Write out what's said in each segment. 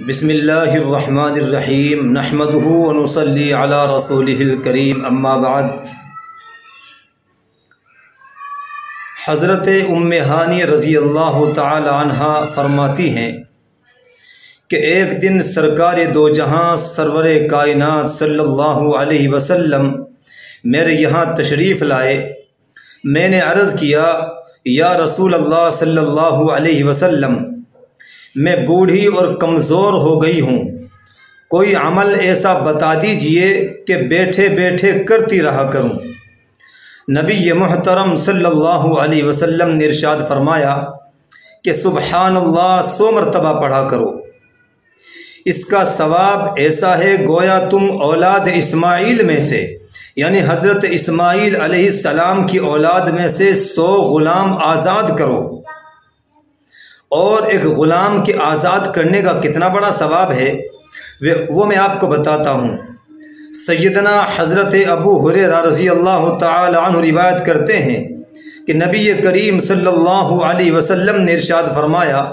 بسم اللہ الرحمن الرحیم نحمده ونصلی علی رسولہ الکریم اما بعد۔ حضرت ام ہانی رضی اللہ تعالی عنہ فرماتی ہیں کہ ایک دن سرکار دو جہاں سرور کائنات صلی اللہ علیہ وسلم میرے یہاں تشریف لائے۔ میں نے عرض کیا یا رسول اللہ صلی اللہ علیہ وسلم، میں بوڑھی اور کمزور ہو گئی ہوں، کوئی عمل ایسا بتا دیجئے کہ بیٹھے بیٹھے کرتی رہا کروں۔ نبی محترم صلی اللہ علیہ وسلم نے ارشاد فرمایا کہ سبحان اللہ 100 مرتبہ پڑھا کرو، اس کا ثواب ایسا ہے گویا تم اولاد اسماعیل میں سے، یعنی حضرت اسماعیل علیہ السلام کی اولاد میں سے 100 غلام آزاد کرو۔ اور ایک غلام کے آزاد کرنے کا کتنا بڑا ثواب ہے وہ میں آپ کو بتاتا ہوں۔ سیدنا حضرت ابو ہریرہ رضی اللہ تعالی عنہ روایت کرتے ہیں کہ نبی کریم صلی اللہ علیہ وسلم نے ارشاد فرمایا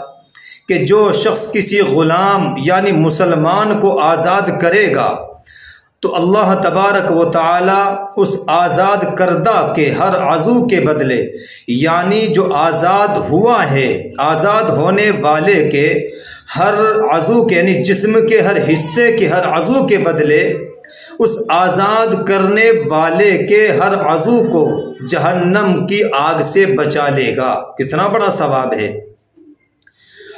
کہ جو شخص کسی غلام یعنی مسلمان کو آزاد کرے گا تو اللہ تبارک و تعالی اس آزاد کردہ کے ہر عضو کے بدلے، یعنی جو آزاد ہوا ہے، آزاد ہونے والے کے ہر عضو کے یعنی جسم کے ہر حصے کے ہر عضو کے بدلے اس آزاد کرنے والے کے ہر عضو کو جہنم کی آگ سے بچا لے گا۔ کتنا بڑا ثواب ہے۔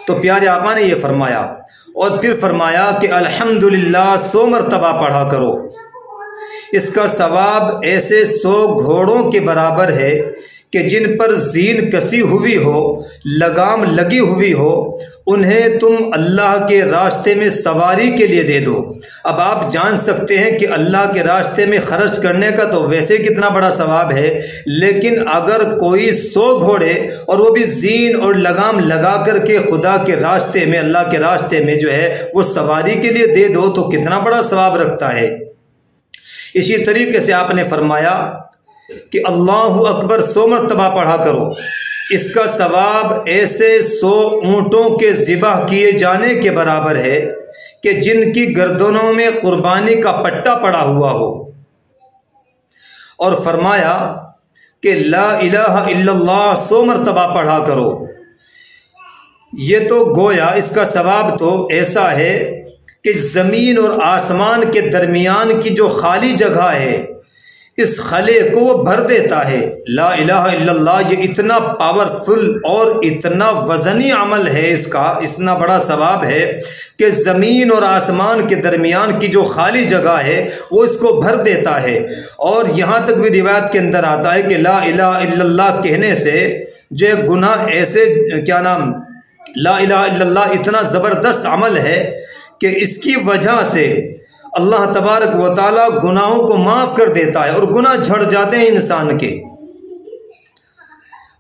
تو پیارے آقا نے یہ فرمایا اور پھر فرمایا کہ الحمدللہ 100 مرتبہ پڑھا کرو، اس کا ثواب ایسے 100 گھوڑوں کے برابر ہے کہ جن پر زین کسی ہوئی ہو، لگام لگی ہوئی ہو، انہیں تم اللہ کے راستے میں سواری کے لیے دے دو۔ اب آپ جان سکتے ہیں کہ اللہ کے راستے میں خرچ کرنے کا تو ویسے کتنا بڑا ثواب ہے، لیکن اگر کوئی 100 گھوڑے اور وہ بھی زین اور لگام لگا کر کے خدا کے راستے میں، اللہ کے راستے میں جو ہے وہ سواری کے لیے دے دو تو کتنا بڑا ثواب رکھتا ہے۔ اسی طریقے سے آپ نے فرمایا کہ اللہ اکبر 100 مرتبہ پڑھا کرو، اس کا ثواب ایسے 100 اونٹوں کے ذبح کیے جانے کے برابر ہے کہ جن کی گردنوں میں قربانی کا پٹا پڑا ہوا ہو۔ اور فرمایا کہ لا الہ الا اللہ 100 مرتبہ پڑھا کرو۔ یہ تو گویا اس کا ثواب تو ایسا ہے کہ زمین اور آسمان کے درمیان کی جو خالی جگہ ہے اس خلے کو وہ بھر دیتا ہے۔ لا الہ الا اللہ یہ اتنا پاورفل اور اتنا وزنی عمل ہے، اس کا اتنا بڑا ثواب ہے کہ زمین اور آسمان کے درمیان کی جو خالی جگہ ہے وہ اس کو بھر دیتا ہے۔ اور یہاں تک بھی روایت کے اندر آتا ہے کہ لا الہ الا اللہ کہنے سے جو گناہ ایسے لا الہ الا اللہ اتنا زبردست عمل ہے کہ اس کی وجہ سے اللہ تبارک و تعالی گناہوں کو معاف کر دیتا ہے اور گناہ جھڑ جاتے ہیں انسان کے۔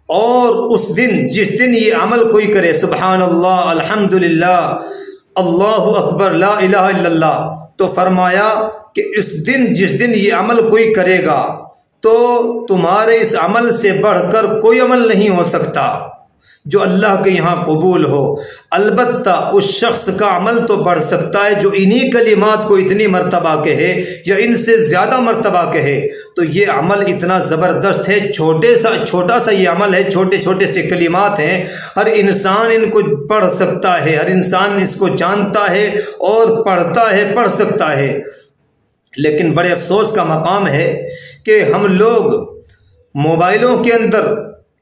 اور اس دن جس دن یہ عمل کوئی کرے، سبحان اللہ، الحمدللہ، اللہ اکبر، لا الہ الا اللہ، تو فرمایا کہ اس دن جس دن یہ عمل کوئی کرے گا تو تمہارے اس عمل سے بڑھ کر کوئی عمل نہیں ہو سکتا جو اللہ کے یہاں قبول ہو۔ البتہ اس شخص کا عمل تو بڑھ سکتا ہے جو انہی کلمات کو اتنی مرتبہ کہے یا ان سے زیادہ مرتبہ کہے، تو یہ عمل اتنا زبردست ہے، چھوٹا سا یہ عمل ہے، چھوٹے چھوٹے سے کلمات ہیں، ہر انسان ان کو پڑھ سکتا ہے، ہر انسان اس کو جانتا ہے اور پڑھ سکتا ہے۔ لیکن بڑے افسوس کا مقام ہے کہ ہم لوگ موبائلوں کے اندر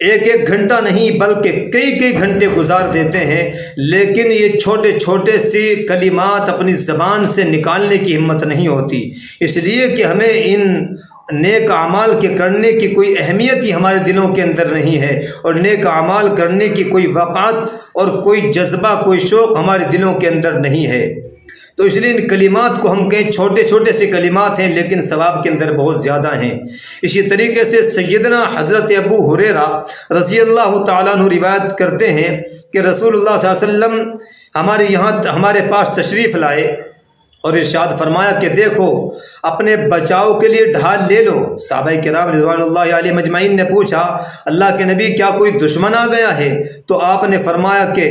ایک گھنٹہ نہیں بلکہ کئی گھنٹے گزار دیتے ہیں، لیکن یہ چھوٹے سی کلمات اپنی زبان سے نکالنے کی ہمت نہیں ہوتی، اس لیے کہ ہمیں ان نیک اعمال کے کرنے کی کوئی اہمیت ہی ہمارے دلوں کے اندر نہیں ہے، اور نیک اعمال کرنے کی کوئی وقعت اور کوئی جذبہ، کوئی شوق ہمارے دلوں کے اندر نہیں ہے۔ تو اس لیے ان کلمات کو ہم کہیں چھوٹے سے کلمات ہیں لیکن ثواب کے اندر بہت زیادہ ہیں۔ اسی طریقے سے سیدنا حضرت ابو ہریرہ رضی اللہ تعالیٰ عنہ روایت کرتے ہیں کہ رسول اللہ صلی اللہ علیہ وسلم ہمارے پاس تشریف لائے اور ارشاد فرمایا کہ دیکھو اپنے بچاؤ کے لیے ڈھال لے لو۔ صحابہ کرام رضوان اللہ علیہ مجمعین نے پوچھا اللہ کے نبی کیا کوئی دشمن آ گیا ہے؟ تو آپ نے فرمایا کہ